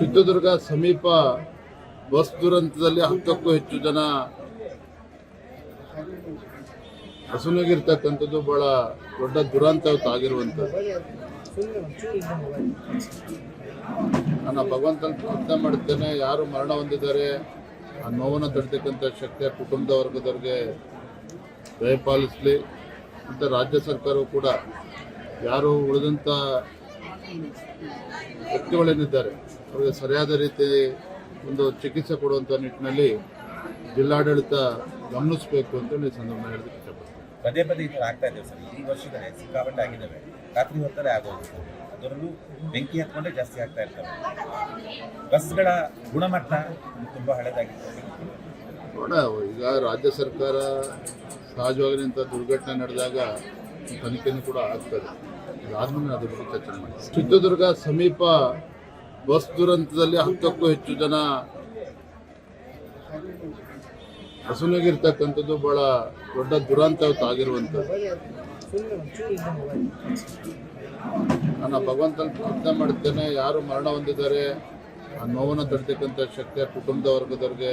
ಚಿತ್ರದುರ್ಗ ಸಮೀಪ ಬಸ್ ದುರಂತದಲ್ಲಿ 10ಕ್ಕೂ ಹೆಚ್ಚು ಜನ ಹಸುನಾಗಿರ್ತಕ್ಕಂಥದ್ದು ಬಹಳ ದೊಡ್ಡ ದುರಂತ ಆಗಿರುವಂಥದ್ದು. ನಾನು ಭಗವಂತನ ಪ್ರಾರ್ಥನೆ ಮಾಡುತ್ತೇನೆ, ಯಾರು ಮರಣ ಹೊಂದಿದ್ದಾರೆ ಆ ನೋವನ್ನು ತಡೆತಕ್ಕಂಥ ಶಕ್ತಿಯ ಕುಟುಂಬದ ವರ್ಗದವ್ರಿಗೆ ದಯಪಾಲಿಸಲಿ. ಮತ್ತು ರಾಜ್ಯ ಸರ್ಕಾರವು ಕೂಡ ಯಾರು ಉಳಿದಂಥ ವ್ಯಕ್ತಿಗಳೇನಿದ್ದಾರೆ ಅವರಿಗೆ ಸರಿಯಾದ ರೀತಿ ಒಂದು ಚಿಕಿತ್ಸೆ ಕೊಡುವಂಥ ನಿಟ್ಟಿನಲ್ಲಿ ಜಿಲ್ಲಾಡಳಿತ ಗಮನಿಸಬೇಕು ಅಂತ ಈ ಸಂದರ್ಭ ಹೇಳೋದಕ್ಕೆ ಇಷ್ಟಪಡ್ತೀನಿ. ಪದೇ ಪದೇ ಈ ಥರ ಆಗ್ತಾ ಇದ್ದೇವೆ ಸರ್. ಈ ವರ್ಷಗಳೇ ಸಿಕ್ಕಾಪಟ್ಟೆ ಆಗಿದ್ದಾವೆ. ರಾತ್ರಿ ಹೊತ್ತಲ್ಲೇ ಆಗೋದು, ಅದರಲ್ಲೂ ಬೆಂಕಿ ಹತ್ಕೊಂಡೇ ಜಾಸ್ತಿ ಆಗ್ತಾ ಇರ್ತವೆ. ಬಸ್ಗಳ ಗುಣಮಟ್ಟ ತುಂಬ ಹಳೆದಾಗಿರ್ತವೆ. ನೋಡ, ಈಗ ರಾಜ್ಯ ಸರ್ಕಾರ ಸಹಜವಾಗಿ ಇಂಥ ದುರ್ಘಟನೆ ನಡೆದಾಗ ತನಿಖೆನೂ ಕೂಡ ಆಗ್ತದೆ. ಅದಾದ್ಮೇಲೆ ಅದ್ರ ಬಗ್ಗೆ ಚರ್ಚೆ ಮಾಡಿ. ಚಿತ್ರದುರ್ಗ ಸಮೀಪ ಬಸ್ ದುರಂತದಲ್ಲಿ 10ಕ್ಕೂ ಹೆಚ್ಚು ಜನ ಹಸುನಾಗಿರ್ತಕ್ಕಂಥದ್ದು ಬಹಳ ದೊಡ್ಡ ದುರಂತ ಆಗಿರುವಂಥದ್ದು. ನಾನು ಭಗವಂತನ ಪ್ರಾರ್ಥನೆ ಮಾಡುತ್ತೇನೆ, ಯಾರು ಮರಣ ಹೊಂದಿದ್ದಾರೆ ಆ ನೋವನ್ನು ತಡೆತಕ್ಕಂಥ ಶಕ್ತಿಯ ಕುಟುಂಬದ ವರ್ಗದವ್ರಿಗೆ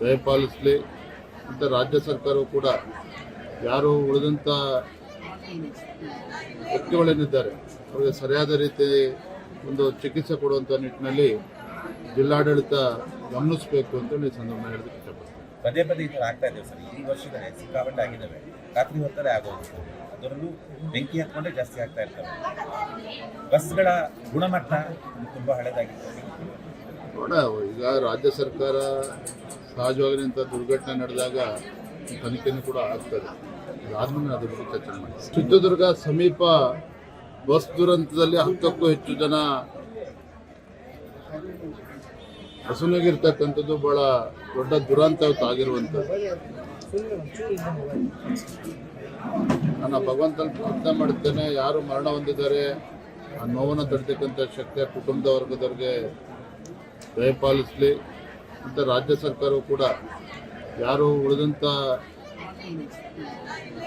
ದಯಪಾಲಿಸಲಿ. ಮತ್ತು ರಾಜ್ಯ ಸರ್ಕಾರವು ಕೂಡ ಯಾರು ಉಳಿದಂಥ ವ್ಯಕ್ತಿಗಳೇನಿದ್ದಾರೆ ಅವರಿಗೆ ಸರಿಯಾದ ರೀತಿ ಒಂದು ಚಿಕಿತ್ಸೆ ಕೊಡುವಂಥ ನಿಟ್ಟಿನಲ್ಲಿ ಜಿಲ್ಲಾಡಳಿತ ಗಮನಿಸಬೇಕು ಅಂತ ಈ ಸಂದರ್ಭ ಹೇಳೋದಕ್ಕೆ ಇಷ್ಟಪಡ್ತೀನಿ. ಪದೇ ಪದೇ ಈ ಥರ ಆಗ್ತಾ ಇದ್ದೇವೆ ಸರ್. ಈ ವರ್ಷಗಳೇ ಸಿಕ್ಕಾಪಟ್ಟೆ ಆಗಿದ್ದಾವೆ. ರಾತ್ರಿ ಹೊತ್ತಲ್ಲೇ ಆಗೋದು, ಅದರಲ್ಲೂ ಬೆಂಕಿ ಹತ್ಕೊಂಡೇ ಜಾಸ್ತಿ ಆಗ್ತಾ ಇರ್ತವೆ. ಬಸ್ಗಳ ಗುಣಮಟ್ಟ ತುಂಬ ಹಳೆದಾಗಿರ್ತವೆ. ನೋಡ, ಈಗ ರಾಜ್ಯ ಸರ್ಕಾರ ಸಹಜವಾಗಿ ಇಂಥ ದುರ್ಘಟನೆ ನಡೆದಾಗ ತನಿಖೆನೂ ಕೂಡ ಆಗ್ತದೆ. ಅದಾದ್ಮೇಲೆ ಅದ್ರ ಬಗ್ಗೆ ಚರ್ಚೆ ಮಾಡಿ. ಚಿತ್ರದುರ್ಗ ಸಮೀಪ ಬಸ್ ದುರಂತದಲ್ಲಿ 10ಕ್ಕೂ ಹೆಚ್ಚು ಜನ ಹಸುನಾಗಿರ್ತಕ್ಕಂಥದ್ದು ಬಹಳ ದೊಡ್ಡ ದುರಂತ ಆಗಿರುವಂಥದ್ದು. ನಾನು ಭಗವಂತನ ಪ್ರಾರ್ಥನೆ ಮಾಡುತ್ತೇನೆ, ಯಾರು ಮರಣ ಹೊಂದಿದ್ದಾರೆ ಆ ನೋವನ್ನು ತಡೆತಕ್ಕಂಥ ಶಕ್ತಿಯ ಕುಟುಂಬದ ವರ್ಗದವ್ರಿಗೆ ದಯಪಾಲಿಸಲಿ. ಮತ್ತು ರಾಜ್ಯ ಸರ್ಕಾರವು ಕೂಡ ಯಾರು ಉಳಿದಂಥ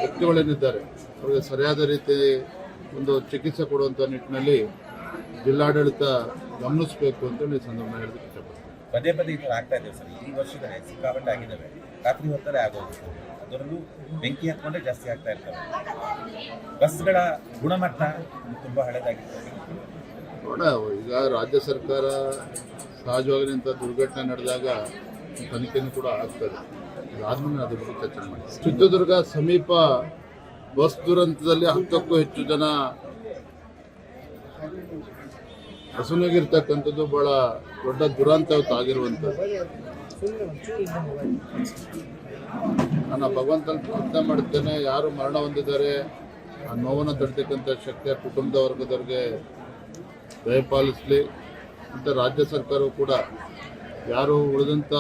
ವ್ಯಕ್ತಿಗಳೇನಿದ್ದಾರೆ ಅವರಿಗೆ ಸರಿಯಾದ ರೀತಿ ಒಂದು ಚಿಕಿತ್ಸೆ ಕೊಡುವಂಥ ನಿಟ್ಟಿನಲ್ಲಿ ಜಿಲ್ಲಾಡಳಿತ ಗಮನಿಸಬೇಕು ಅಂತ ಈ ಸಂದರ್ಭ ಹೇಳೋದಕ್ಕೆ ಇಷ್ಟಪಡ್ತೀನಿ. ಪದೇ ಪದೇ ಈ ಥರ ಆಗ್ತಾ ಇದ್ದೇವೆ ಸರ್. ಈ ವರ್ಷಗಳೇ ಸಿಕ್ಕಾಪಟ್ಟೆ ಆಗಿದ್ದಾವೆ. ರಾತ್ರಿ ಹೊತ್ತಲ್ಲೇ ಆಗೋದು, ಅದರಲ್ಲೂ ಬೆಂಕಿ ಹತ್ಕೊಂಡೇ ಜಾಸ್ತಿ ಆಗ್ತಾ ಇರ್ತವೆ. ಬಸ್ಗಳ ಗುಣಮಟ್ಟ ತುಂಬ ಹಳೆದಾಗಿರ್ತವೆ. ನೋಡ, ಈಗ ರಾಜ್ಯ ಸರ್ಕಾರ ಸಹಜವಾಗಿ ಇಂಥ ದುರ್ಘಟನೆ ನಡೆದಾಗ ತನಿಖೆನೂ ಕೂಡ ಆಗ್ತದೆ. ಅದಾದ್ಮೇಲೆ ಅದ್ರ ಬಗ್ಗೆ ಚರ್ಚೆ ಮಾಡಿ. ಚಿತ್ರದುರ್ಗ ಸಮೀಪ ಬಸ್ ದುರಂತದಲ್ಲಿ 10ಕ್ಕೂ ಹೆಚ್ಚು ಜನ ಹಸುನಾಗಿರ್ತಕ್ಕಂಥದ್ದು ಬಹಳ ದೊಡ್ಡ ದುರಂತ ಆಗಿರುವಂಥದ್ದು. ನಾನು ಭಗವಂತನ ಪ್ರಾರ್ಥನೆ ಮಾಡುತ್ತೇನೆ, ಯಾರು ಮರಣ ಹೊಂದಿದ್ದಾರೆ ಆ ನೋವನ್ನು ತಡೆತಕ್ಕಂಥ ಶಕ್ತಿಯ ಕುಟುಂಬದ ವರ್ಗದವ್ರಿಗೆ ದಯಪಾಲಿಸಲಿ. ಮತ್ತು ರಾಜ್ಯ ಸರ್ಕಾರವು ಕೂಡ ಯಾರು ಉಳಿದಂಥ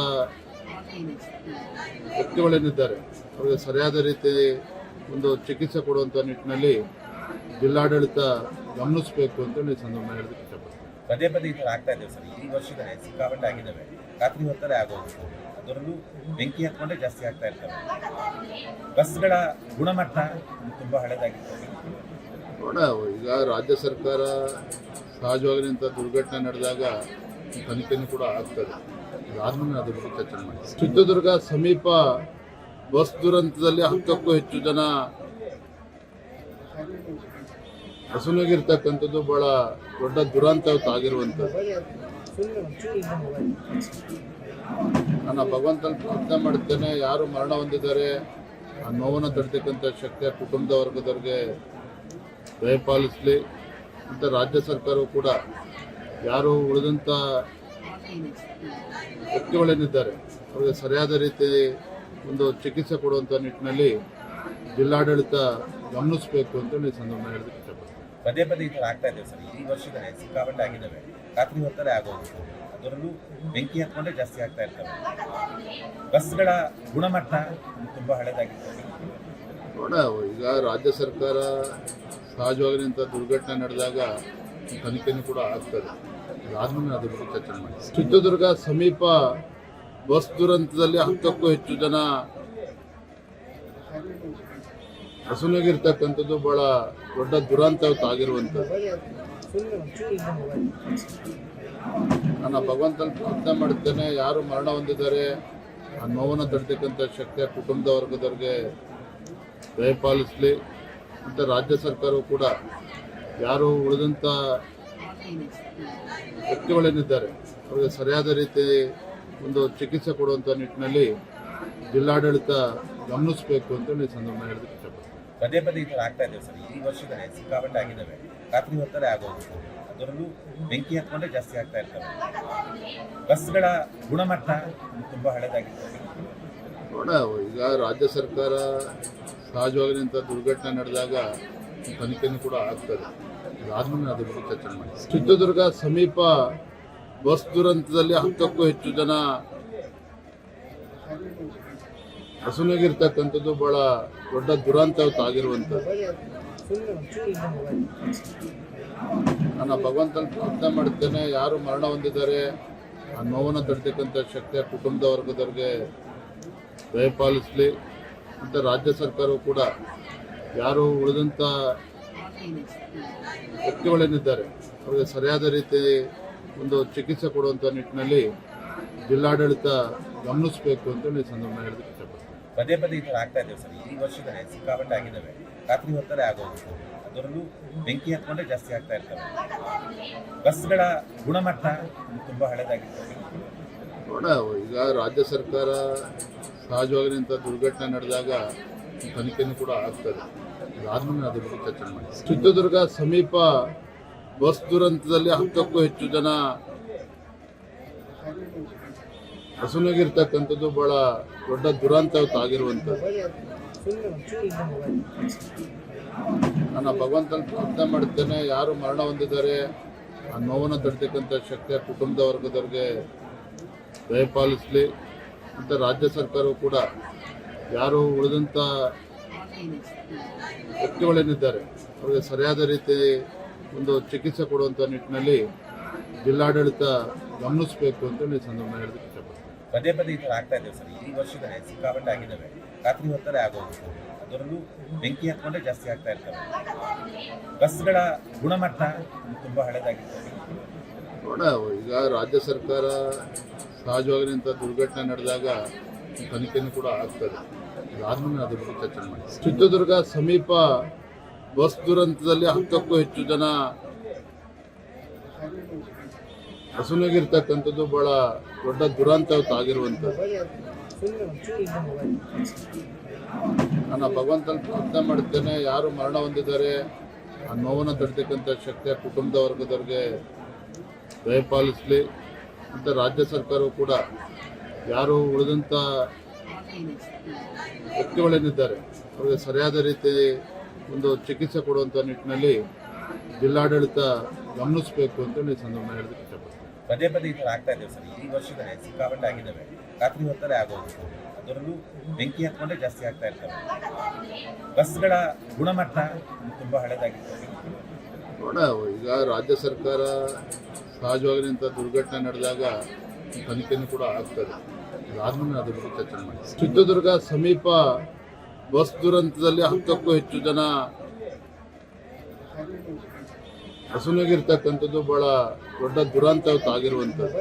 ವ್ಯಕ್ತಿಗಳೇನಿದ್ದಾರೆ ಅವರಿಗೆ ಸರಿಯಾದ ರೀತಿ ಒಂದು ಚಿಕಿತ್ಸೆ ಕೊಡುವಂಥ ನಿಟ್ಟಿನಲ್ಲಿ ಜಿಲ್ಲಾಡಳಿತ ಗಮನಿಸಬೇಕು ಅಂತ ಈ ಸಂದರ್ಭ ಹೇಳೋದಕ್ಕೆ ಇಷ್ಟಪಡ್ತೀನಿ. ಪದೇ ಪದೇ ಈ ಥರ ಆಗ್ತಾ ಇದ್ದೇವೆ ಸರ್. ಈ ವರ್ಷಗಳೇ ಸಿಕ್ಕಾಪಟ್ಟೆ ಆಗಿದ್ದಾವೆ. ರಾತ್ರಿ ಹೊತ್ತಲ್ಲೇ ಆಗೋದು, ಅದರಲ್ಲೂ ಬೆಂಕಿ ಹತ್ಕೊಂಡೇ ಜಾಸ್ತಿ ಆಗ್ತಾ ಇರ್ತವೆ. ಬಸ್ಗಳ ಗುಣಮಟ್ಟ ತುಂಬ ಹಳೆದಾಗಿರ್ತವೆ. ನೋಡ, ಈಗ ರಾಜ್ಯ ಸರ್ಕಾರ ಸಹಜವಾಗಿ ಇಂಥ ದುರ್ಘಟನೆ ನಡೆದಾಗ ತನಿಖೆನೂ ಕೂಡ ಆಗ್ತದೆ. ಅದಾದ್ಮೇಲೆ ಅದ್ರ ಬಗ್ಗೆ ಚರ್ಚೆ ಮಾಡಿ. ಚಿತ್ರದುರ್ಗ ಸಮೀಪ ಬಸ್ ದುರಂತದಲ್ಲಿ 10ಕ್ಕೂ ಹೆಚ್ಚು ಜನ ಹಸುನಾಗಿರ್ತಕ್ಕಂಥದ್ದು ಬಹಳ ದೊಡ್ಡ ದುರಂತ ಆಗಿರುವಂಥದ್ದು. ನಾನು ಭಗವಂತನ ಪ್ರಾರ್ಥನೆ ಮಾಡುತ್ತೇನೆ, ಯಾರು ಮರಣ ಹೊಂದಿದ್ದಾರೆ ಆ ನೋವನ್ನು ತಡೆತಕ್ಕಂಥ ಶಕ್ತಿಯ ಕುಟುಂಬದ ವರ್ಗದವ್ರಿಗೆ ದಯಪಾಲಿಸಲಿ. ಮತ್ತು ರಾಜ್ಯ ಸರ್ಕಾರವು ಕೂಡ ಯಾರು ಉಳಿದಂಥ ವ್ಯಕ್ತಿಗಳೇನಿದ್ದಾರೆ ಅವರಿಗೆ ಸರಿಯಾದ ರೀತಿ ಒಂದು ಚಿಕಿತ್ಸೆ ಕೊಡುವಂಥ ನಿಟ್ಟಿನಲ್ಲಿ ಜಿಲ್ಲಾಡಳಿತ ಗಮನಿಸಬೇಕು ಅಂತ ಈ ಸಂದರ್ಭ ಹೇಳೋದಕ್ಕೆ ಇಷ್ಟಪಡ್ತೀನಿ. ಪದೇ ಪದೇ ಈ ಥರ ಆಗ್ತಾ ಇದ್ದೇವೆ ಸರ್. ಈ ವರ್ಷಗಳೇ ಸಿಕ್ಕಾಪಟ್ಟೆ ಆಗಿದ್ದಾವೆ. ರಾತ್ರಿ ಹೊತ್ತಲ್ಲೇ ಆಗೋದು, ಅದರಲ್ಲೂ ಬೆಂಕಿ ಹತ್ಕೊಂಡೇ ಜಾಸ್ತಿ ಆಗ್ತಾ ಇರ್ತವೆ. ಬಸ್ಗಳ ಗುಣಮಟ್ಟ ತುಂಬ ಹಳೆದಾಗಿರ್ತವೆ. ನೋಡ, ಈಗ ರಾಜ್ಯ ಸರ್ಕಾರ ಸಹಜವಾಗಿ ಇಂಥ ದುರ್ಘಟನೆ ನಡೆದಾಗ ತನಿಖೆನೂ ಕೂಡ ಆಗ್ತದೆ. ಅದಾದ್ಮೇಲೆ ಅದ್ರ ಬಗ್ಗೆ ಚರ್ಚೆ ಮಾಡಿ. ಚಿತ್ರದುರ್ಗ ಸಮೀಪ ಬಸ್ ದುರಂತದಲ್ಲಿ 10ಕ್ಕೂ ಹೆಚ್ಚು ಜನ ಹಸುನಾಗಿರ್ತಕ್ಕಂಥದ್ದು ಬಹಳ ದೊಡ್ಡ ದುರಂತ ಆಗಿರುವಂಥದ್ದು. ನಾನು ಭಗವಂತನ ಪ್ರಾರ್ಥನೆ ಮಾಡುತ್ತೇನೆ, ಯಾರು ಮರಣ ಹೊಂದಿದ್ದಾರೆ ಆ ನೋವನ್ನು ತಡ್ತಕ್ಕಂಥ ಶಕ್ತಿಯ ಕುಟುಂಬದ ವರ್ಗದವ್ರಿಗೆ ದಯಪಾಲಿಸಲಿ. ಮತ್ತು ರಾಜ್ಯ ಸರ್ಕಾರವು ಕೂಡ ಯಾರು ಉಳಿದಂಥ ವ್ಯಕ್ತಿಗಳೇನಿದ್ದಾರೆ ಅವರಿಗೆ ಸರಿಯಾದ ರೀತಿ ಒಂದು ಚಿಕಿತ್ಸೆ ಕೊಡುವಂಥ ನಿಟ್ಟಿನಲ್ಲಿ ಜಿಲ್ಲಾಡಳಿತ ಗಮನಿಸಬೇಕು ಅಂತೇಳಿ ಈ ಸಂದರ್ಭ ಹೇಳೋದಕ್ಕೆ ಇಷ್ಟಪಡ್ತೀನಿ. ಪದೇ ಪದೇ ಈ ಥರ ಆಗ್ತಾ ಇದ್ದೇವೆ ಸರ್. ಈ ವರ್ಷದಲ್ಲಿ ಸಿಕ್ಕಾಪಟ್ಟೆ ಆಗಿದ್ದಾವೆ. ರಾತ್ರಿ ಹೊತ್ತಲ್ಲೇ ಆಗೋದು, ಅದರಲ್ಲೂ ಬೆಂಕಿ ಹತ್ಕೊಂಡೇ ಜಾಸ್ತಿ ಆಗ್ತಾ ಇರ್ತವೆ. ಬಸ್ಗಳ ಗುಣಮಟ್ಟ ತುಂಬ ಹಳೆದಾಗಿರ್ತವೆ. ನೋಡ, ಈಗ ರಾಜ್ಯ ಸರ್ಕಾರ ಸಹಜವಾಗಿ ಇಂಥ ದುರ್ಘಟನೆ ನಡೆದಾಗ ತನಿಖೆನೂ ಕೂಡ ಆಗ್ತದೆ. ಅದಾದ್ಮೇಲೆ ಅದ್ರ ಬಗ್ಗೆ ಚರ್ಚೆ ಮಾಡಿ. ಚಿತ್ರದುರ್ಗ ಸಮೀಪ ಬಸ್ ದುರಂತದಲ್ಲಿ 10ಕ್ಕೂ ಹೆಚ್ಚು ಜನ ಹಸುನಾಗಿರ್ತಕ್ಕಂಥದ್ದು ಬಹಳ ದೊಡ್ಡ ದುರಂತ ಆಗಿರುವಂಥದ್ದು. ನಾನು ಭಗವಂತನ ಪ್ರಾರ್ಥನೆ ಮಾಡುತ್ತೇನೆ, ಯಾರು ಮರಣ ಹೊಂದಿದ್ದಾರೆ ಆ ನೋವನ್ನು ತಡ್ತಕ್ಕಂಥ ಶಕ್ತಿಯ ಕುಟುಂಬದ ವರ್ಗದವ್ರಿಗೆ ದಯಪಾಲಿಸಲಿ. ಮತ್ತು ರಾಜ್ಯ ಸರ್ಕಾರವು ಕೂಡ ಯಾರು ಉಳಿದಂಥ ವ್ಯಕ್ತಿಗಳೇನಿದ್ದಾರೆ ಅವರಿಗೆ ಸರಿಯಾದ ರೀತಿ ಒಂದು ಚಿಕಿತ್ಸೆ ಕೊಡುವಂಥ ನಿಟ್ಟಿನಲ್ಲಿ ಜಿಲ್ಲಾಡಳಿತ ಗಮನಿಸಬೇಕು ಅಂತೇಳಿ ಈ ಸಂದರ್ಭ ಹೇಳೋದಕ್ಕೆ ಇಷ್ಟಪಡ್ತೀನಿ. ಪದೇ ಪದೇ ಈ ಥರ ಆಗ್ತಾ ಇದ್ದೇವೆ ಸರ್. ಈ ವರ್ಷದಲ್ಲಿ ಸಿಕ್ಕಾಪಟ್ಟೆ ಆಗಿದ್ದಾವೆ. ರಾತ್ರಿ ಹೊತ್ತಲ್ಲೇ ಆಗೋದು, ಅದರಲ್ಲೂ ಬೆಂಕಿ ಹತ್ಕೊಂಡೇ ಜಾಸ್ತಿ ಆಗ್ತಾ ಇರ್ತವೆ. ಬಸ್ಗಳ ಗುಣಮಟ್ಟ ತುಂಬ ಹಳೆದಾಗಿರ್ತವೆ. ನೋಡ, ಈಗ ರಾಜ್ಯ ಸರ್ಕಾರ ಸಹಜವಾಗಿ ಇಂಥ ದುರ್ಘಟನೆ ನಡೆದಾಗ ತನಿಖೆನೂ ಕೂಡ ಆಗ್ತದೆ. ಅದಾದ್ಮೇಲೆ ಅದ್ರ ಬಗ್ಗೆ ಚರ್ಚೆ ಮಾಡಿ. ಚಿತ್ರದುರ್ಗ ಸಮೀಪ ಬಸ್ ದುರಂತದಲ್ಲಿ 10ಕ್ಕೂ ಹೆಚ್ಚು ಜನ ಹಸುನಾಗಿರ್ತಕ್ಕಂಥದ್ದು ಬಹಳ ದೊಡ್ಡ ದುರಂತ ಆಗಿರುವಂಥದ್ದು. ನಾನು ಭಗವಂತನ ಪ್ರಾರ್ಥನೆ ಮಾಡುತ್ತೇನೆ, ಯಾರು ಮರಣ ಹೊಂದಿದ್ದಾರೆ ಆ ನೋವನ್ನು ತಡ್ತಕ್ಕಂಥ ಶಕ್ತಿಯ ಕುಟುಂಬದ ವರ್ಗದವ್ರಿಗೆ ದಯಪಾಲಿಸಲಿ. ಮತ್ತು ರಾಜ್ಯ ಸರ್ಕಾರವು ಕೂಡ ಯಾರು ಉಳಿದಂಥ ವ್ಯಕ್ತಿಗಳೇನಿದ್ದಾರೆ ಅವರಿಗೆ ಸರಿಯಾದ ರೀತಿ ಒಂದು ಚಿಕಿತ್ಸೆ ಕೊಡುವಂಥ ನಿಟ್ಟಿನಲ್ಲಿ ಜಿಲ್ಲಾಡಳಿತ ಗಮನಿಸಬೇಕು ಅಂತೇಳಿ ಈ ಸಂದರ್ಭ ಹೇಳೋದಕ್ಕೆ ಇಷ್ಟಪಡ್ತೀನಿ. ಪದೇ ಪದೇ ಈ ಥರ ಆಗ್ತಾ ಇದ್ದೇವೆ ಸರ್. ಈ ವರ್ಷದಲ್ಲಿ ಸಿಕ್ಕಾಪಟ್ಟೆ ಆಗಿದ್ದಾವೆ. ರಾತ್ರಿ ಹೊತ್ತಲ್ಲೇ ಆಗೋದು, ಅದರಲ್ಲೂ ಬೆಂಕಿ ಹತ್ಕೊಂಡೇ ಜಾಸ್ತಿ ಆಗ್ತಾ ಇರ್ತವೆ. ಬಸ್ಗಳ ಗುಣಮಟ್ಟ ತುಂಬ ಹಳೆದಾಗಿರ್ತವೆ. ನೋಡ, ಈಗ ರಾಜ್ಯ ಸರ್ಕಾರ ಸಹಜವಾಗಿ ಇಂಥ ದುರ್ಘಟನೆ ನಡೆದಾಗ ತನಿಖೆನೂ ಕೂಡ ಆಗ್ತದೆ. ಅದಾದ್ಮೇಲೆ ಅದ್ರ ಬಗ್ಗೆ ಚರ್ಚೆ ಮಾಡಿ. ಚಿತ್ರದುರ್ಗ ಸಮೀಪ ಬಸ್ ದುರಂತದಲ್ಲಿ 10ಕ್ಕೂ ಹೆಚ್ಚು ಜನ ಹಸುನಾಗಿರ್ತಕ್ಕಂಥದ್ದು ಬಹಳ ದೊಡ್ಡ ದುರಂತ ಆಗಿರುವಂಥದ್ದು. ನಾನು ಭಗವಂತನ ಪ್ರಾರ್ಥನೆ ಮಾಡುತ್ತೇನೆ, ಯಾರು ಮರಣ ಹೊಂದಿದ್ದಾರೆ ಆ ನೋವನ್ನು ತಡ್ತಕ್ಕಂಥ ಶಕ್ತಿಯ ಕುಟುಂಬದ ವರ್ಗದವ್ರಿಗೆ ದಯಪಾಲಿಸಲಿ. ಮತ್ತು ರಾಜ್ಯ ಸರ್ಕಾರವು ಕೂಡ ಯಾರು ಉಳಿದಂಥ ವ್ಯಕ್ತಿಗಳೇನಿದ್ದಾರೆ ಅವರಿಗೆ ಸರಿಯಾದ ರೀತಿ ಒಂದು ಚಿಕಿತ್ಸೆ ಕೊಡುವಂಥ ನಿಟ್ಟಿನಲ್ಲಿ ಜಿಲ್ಲಾಡಳಿತ ಗಮನಿಸಬೇಕು ಅಂತೇಳಿ ಈ ಸಂದರ್ಭ ಹೇಳೋದಕ್ಕೆ ಇಷ್ಟಪಡ್ತೀನಿ. ಪದೇ ಪದೇ ಈ ಥರ ಆಗ್ತಾ ಇದ್ದೇವೆ ಸರ್. ಈ ವರ್ಷದಲ್ಲಿ ಸಿಕ್ಕಾಪಟ್ಟೆ ಆಗಿದ್ದಾವೆ. ರಾತ್ರಿ ಹೊತ್ತಲ್ಲೇ ಆಗೋದು, ಅದರಲ್ಲೂ ಬೆಂಕಿ ಹತ್ಕೊಂಡೇ ಜಾಸ್ತಿ ಆಗ್ತಾ ಇರ್ತವೆ. ಬಸ್ಗಳ ಗುಣಮಟ್ಟ ತುಂಬ ಹಳೆದಾಗಿರ್ತವೆ. ನೋಡ, ಈಗ ರಾಜ್ಯ ಸರ್ಕಾರ ಸಹಜವಾಗಿ ಇಂಥ ದುರ್ಘಟನೆ ನಡೆದಾಗ ತನಿಖೆನೂ ಕೂಡ ಆಗ್ತದೆ. ಅದಾದ್ಮೇಲೆ ಅದ್ರ ಬಗ್ಗೆ ಚರ್ಚೆ ಮಾಡಿ. ಚಿತ್ರದುರ್ಗ ಸಮೀಪ ಬಸ್ ದುರಂತದಲ್ಲಿ 10ಕ್ಕೂ ಹೆಚ್ಚು ಜನ ಹಸುನಾಗಿರ್ತಕ್ಕಂಥದ್ದು ಬಹಳ ದೊಡ್ಡ ದುರಂತ ಆಗಿರುವಂಥದ್ದು.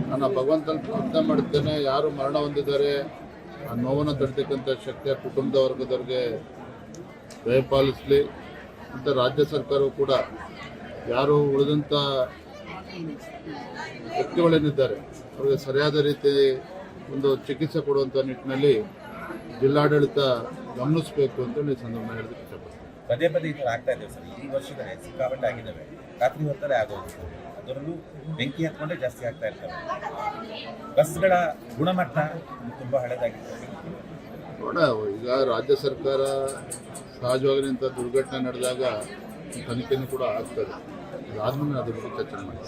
ನಾನು ಭಗವಂತನ ಪ್ರಾರ್ಥನೆ ಮಾಡುತ್ತೇನೆ, ಯಾರು ಮರಣ ಹೊಂದಿದ್ದಾರೆ ಆ ನೋವನ್ನು ತಡ್ತಕ್ಕಂಥ ಶಕ್ತಿಯ ಕುಟುಂಬದ ವರ್ಗದವ್ರಿಗೆ ದಯಪಾಲಿಸಲಿ. ಮತ್ತು ರಾಜ್ಯ ಸರ್ಕಾರವು ಕೂಡ ಯಾರು ಉಳಿದಂಥ ವ್ಯಕ್ತಿಗಳೇನಿದ್ದಾರೆ ಅವರಿಗೆ ಸರಿಯಾದ ರೀತಿ ಒಂದು ಚಿಕಿತ್ಸೆ ಕೊಡುವಂಥ ನಿಟ್ಟಿನಲ್ಲಿ ಜಿಲ್ಲಾಡಳಿತ ಗಮನಿಸಬೇಕು ಅಂತೇಳಿ ಈ ಸಂದರ್ಭ ಹೇಳೋದಕ್ಕೆ ಇಷ್ಟಪಡ್ತೀನಿ. ಪದೇ ಪದೇ ಈ ಥರ ಆಗ್ತಾ ಇದ್ದೇವೆ ಸರ್. ಈ ವರ್ಷದಲ್ಲಿ ಸಿಕ್ಕಾಪಟ್ಟೆ ಆಗಿದ್ದಾವೆ. ರಾತ್ರಿ ಹೊತ್ತಲ್ಲೇ ಆಗೋದು, ಅದರಲ್ಲೂ ಬೆಂಕಿ ಹತ್ಕೊಂಡೇ ಜಾಸ್ತಿ ಆಗ್ತಾ ಇರ್ತವೆ. ಬಸ್ಗಳ ಗುಣಮಟ್ಟ ತುಂಬ ಹಳೆದಾಗಿರ್ತವೆ. ನೋಡ, ಈಗ ರಾಜ್ಯ ಸರ್ಕಾರ ಸಹಜವಾಗಿ ಇಂಥ ದುರ್ಘಟನೆ ನಡೆದಾಗ ತನಿಖೆನೂ ಕೂಡ ಆಗ್ತದೆ. ಅದಾದ್ಮೇಲೆ ಅದ್ರ ಬಗ್ಗೆ ಚರ್ಚೆ ಮಾಡಿ.